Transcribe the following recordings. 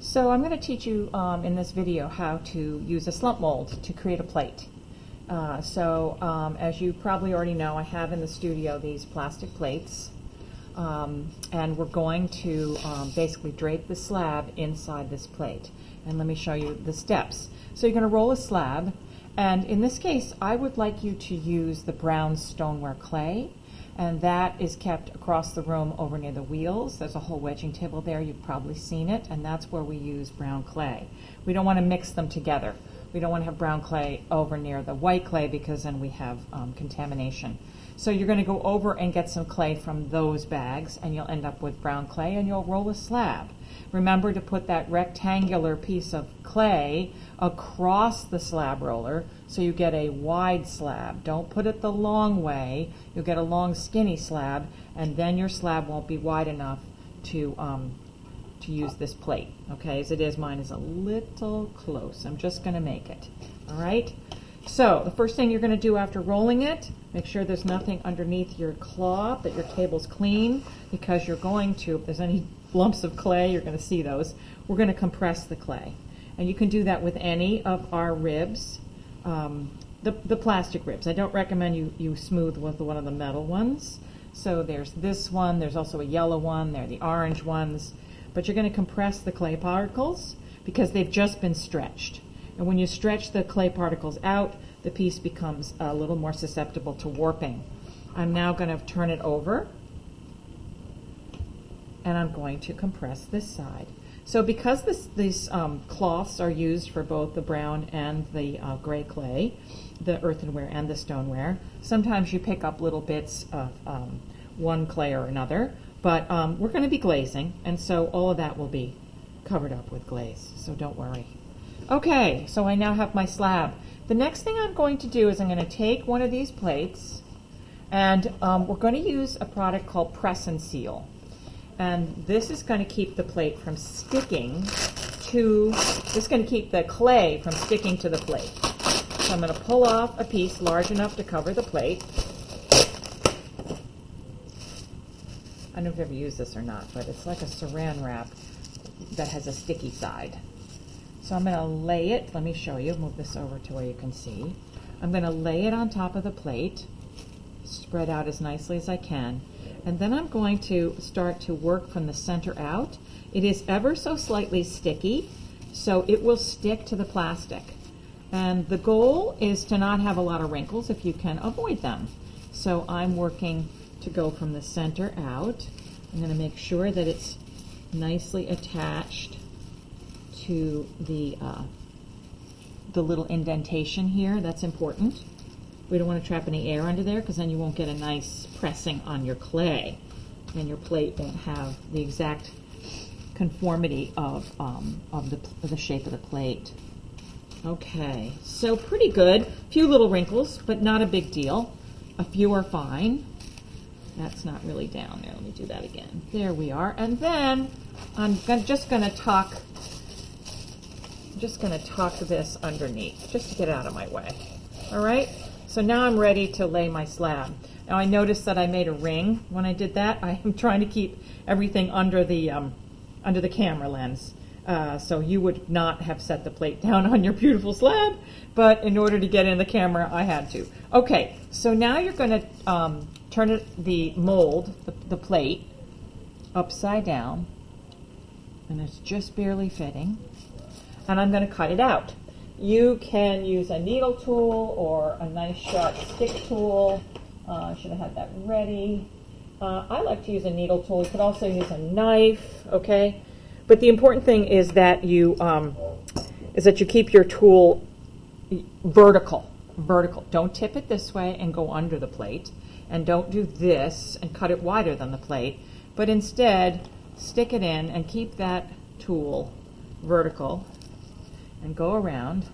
So I'm going to teach you in this video how to use a slump mold to create a plate. As you probably already know, I have in the studio these plastic plates, and we're going to basically drape the slab inside this plate. And let me show you the steps. So you're going to roll a slab, and in this case I would like you to use the brown stoneware clay, and that is kept across the room over near the wheels. There's a whole wedging table there, you've probably seen it, and that's where we use brown clay. We don't want to mix them together. We don't want to have brown clay over near the white clay because then we have contamination. So you're going to go over and get some clay from those bags, and you'll end up with brown clay, and you'll roll a slab. Remember to put that rectangular piece of clay across the slab roller so you get a wide slab. Don't put it the long way. You'll get a long skinny slab, and then your slab won't be wide enough to use this plate. Okay, as it is, mine is a little close. I'm just going to make it. All right? So the first thing you're going to do after rolling it, make sure there's nothing underneath your cloth, that your table's clean, because you're going to, if there's any lumps of clay, you're going to see those. We're going to compress the clay. And you can do that with any of our ribs, the plastic ribs. I don't recommend you smooth with one of the metal ones. So there's this one, there's also a yellow one, there are the orange ones. But you're going to compress the clay particles because they've just been stretched. And when you stretch the clay particles out, the piece becomes a little more susceptible to warping. I'm now going to turn it over, and I'm going to compress this side. So because these cloths are used for both the brown and the gray clay, the earthenware and the stoneware, sometimes you pick up little bits of one clay or another, but we're going to be glazing, and so all of that will be covered up with glaze, so don't worry. Okay, so I now have my slab. The next thing I'm going to do is I'm going to take one of these plates, and we're going to use a product called Press and Seal. And this is going to keep the plate from sticking to, this is going to keep the clay from sticking to the plate. So I'm going to pull off a piece large enough to cover the plate. I don't know if you've ever used this or not, but it's like a saran wrap that has a sticky side. So I'm going to lay it, let me show you, move this over to where you can see. I'm going to lay it on top of the plate, spread out as nicely as I can, and then I'm going to start to work from the center out. It is ever so slightly sticky, so it will stick to the plastic. And the goal is to not have a lot of wrinkles if you can avoid them. So I'm working to go from the center out. I'm going to make sure that it's nicely attached to the little indentation here. That's important. We don't want to trap any air under there because then you won't get a nice pressing on your clay, and your plate won't have the exact conformity of the shape of the plate. Okay, so pretty good. A few little wrinkles, but not a big deal. A few are fine. That's not really down there. Let me do that again. There we are. And then I'm just going to tuck this underneath, just to get it out of my way. All right? So now I'm ready to lay my slab. Now I noticed that I made a ring when I did that. I am trying to keep everything under the camera lens. So you would not have set the plate down on your beautiful slab, but in order to get in the camera, I had to. Okay, so now you're going to turn the mold, the plate, upside down, and it's just barely fitting. And I'm going to cut it out. You can use a needle tool or a nice sharp stick tool. I should have had that ready. I like to use a needle tool. You could also use a knife, okay? But the important thing is that you keep your tool vertical. Don't tip it this way and go under the plate, and don't do this and cut it wider than the plate, but instead stick it in and keep that tool vertical and go around.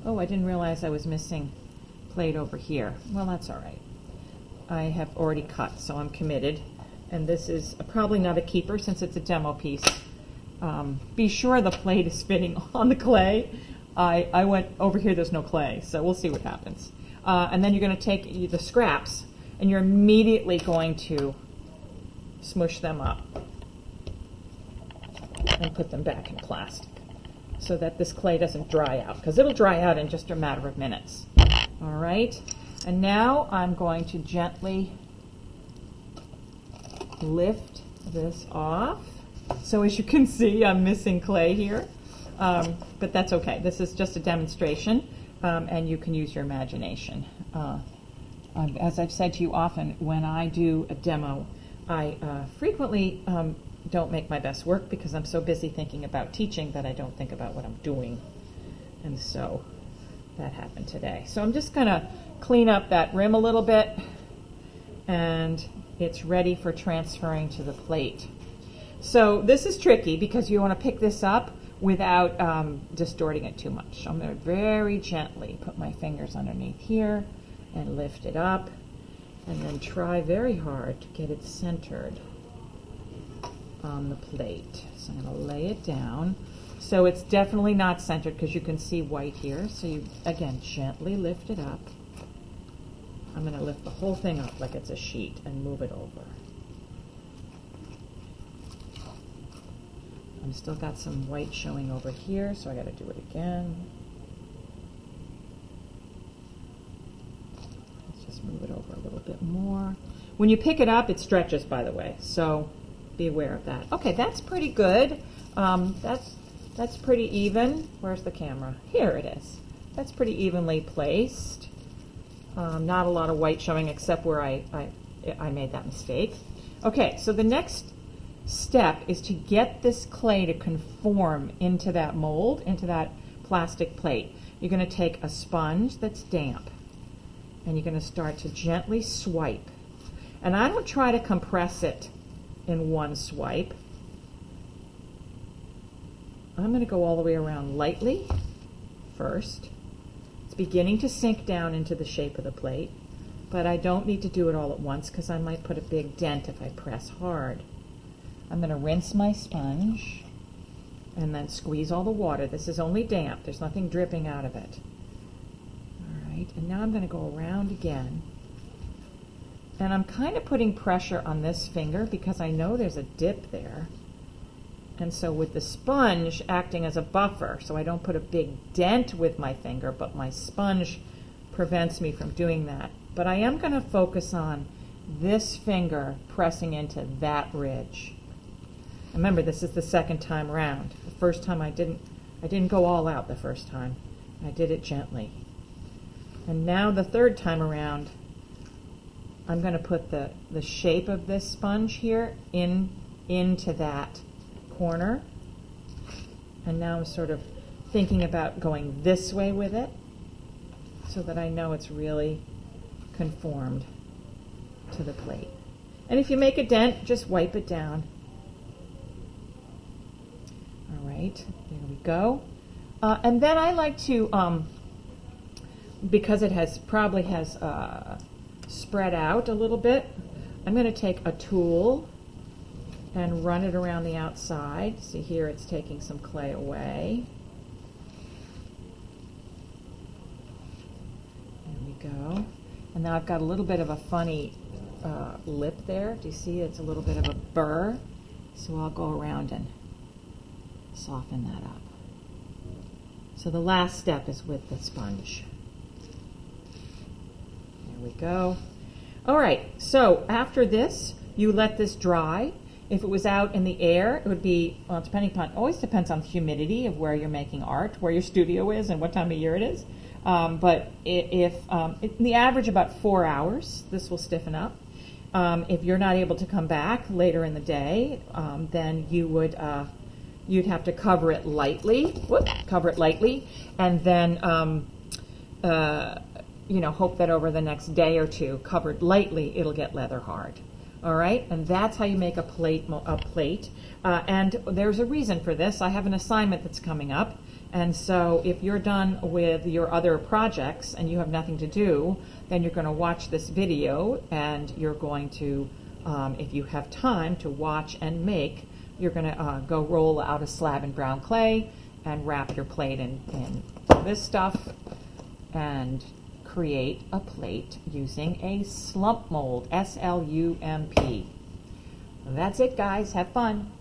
Oh, I didn't realize I was missing plate over here. Well, that's all right. I have already cut, so I'm committed. And this is probably not a keeper since it's a demo piece. Be sure the plate is fitting on the clay. I went over here, there's no clay, so we'll see what happens. And then you're going to take the scraps, and you're immediately going to smush them up. and put them back in plastic so that this clay doesn't dry out, because it'll dry out in just a matter of minutes. All right, and now I'm going to gently lift this off. So as you can see, I'm missing clay here, but that's okay. This is just a demonstration, and you can use your imagination. As I've said to you often, when I do a demo, I frequently don't make my best work because I'm so busy thinking about teaching that I don't think about what I'm doing. And so that happened today. So I'm just going to clean up that rim a little bit, and it's ready for transferring to the plate. So this is tricky because you want to pick this up without distorting it too much. I'm going to very gently put my fingers underneath here and lift it up, and then try very hard to get it centered on the plate. So I'm going to lay it down. So it's definitely not centered because you can see white here. So you, again, gently lift it up. I'm going to lift the whole thing up like it's a sheet and move it over. I've still got some white showing over here, so I got to do it again. Let's just move it over a little bit more. When you pick it up, it stretches, by the way, so be aware of that. Okay, that's pretty good. That's pretty even. Where's the camera? Here it is. That's pretty evenly placed. Not a lot of white showing except where I made that mistake. Okay, so the next step is to get this clay to conform into that mold, into that plastic plate. You're going to take a sponge that's damp, and you're going to start to gently swipe. And I don't try to compress it in one swipe. I'm going to go all the way around lightly first. It's beginning to sink down into the shape of the plate, but I don't need to do it all at once because I might put a big dent if I press hard. I'm going to rinse my sponge and then squeeze all the water. This is only damp. There's nothing dripping out of it. All right, and now I'm going to go around again. And I'm kind of putting pressure on this finger because I know there's a dip there. And so with the sponge acting as a buffer, so I don't put a big dent with my finger, but my sponge prevents me from doing that. But I am going to focus on this finger pressing into that ridge. Remember, this is the second time around. The first time I didn't go all out the first time. I did it gently. And now the third time around, I'm going to put the shape of this sponge here into that corner. And now I'm sort of thinking about going this way with it so that I know it's really conformed to the plate. And if you make a dent, just wipe it down. All right, there we go. And then I like to, because it probably has spread out a little bit, I'm going to take a tool and run it around the outside. See here, it's taking some clay away. There we go. And now I've got a little bit of a funny lip there. Do you see it's a little bit of a burr? So I'll go around and soften that up. So the last step is with the sponge. There we go. All right, so after this, you let this dry. If it was out in the air, it would be, well, always depends on the humidity of where you're making art, where your studio is and what time of year it is. But if in the average about 4 hours, this will stiffen up. If you're not able to come back later in the day, then you'd have to cover it lightly. And then hope that over the next day or two, covered lightly, it'll get leather hard. All right, and that's how you make a plate. And there's a reason for this. I have an assignment that's coming up, and so if you're done with your other projects and you have nothing to do, then you're going to watch this video, and you're going to, if you have time to watch and make, you're going to go roll out a slab in brown clay and wrap your plate in this stuff and create a plate using a slump mold, S-L-U-M-P. That's it, guys. Have fun.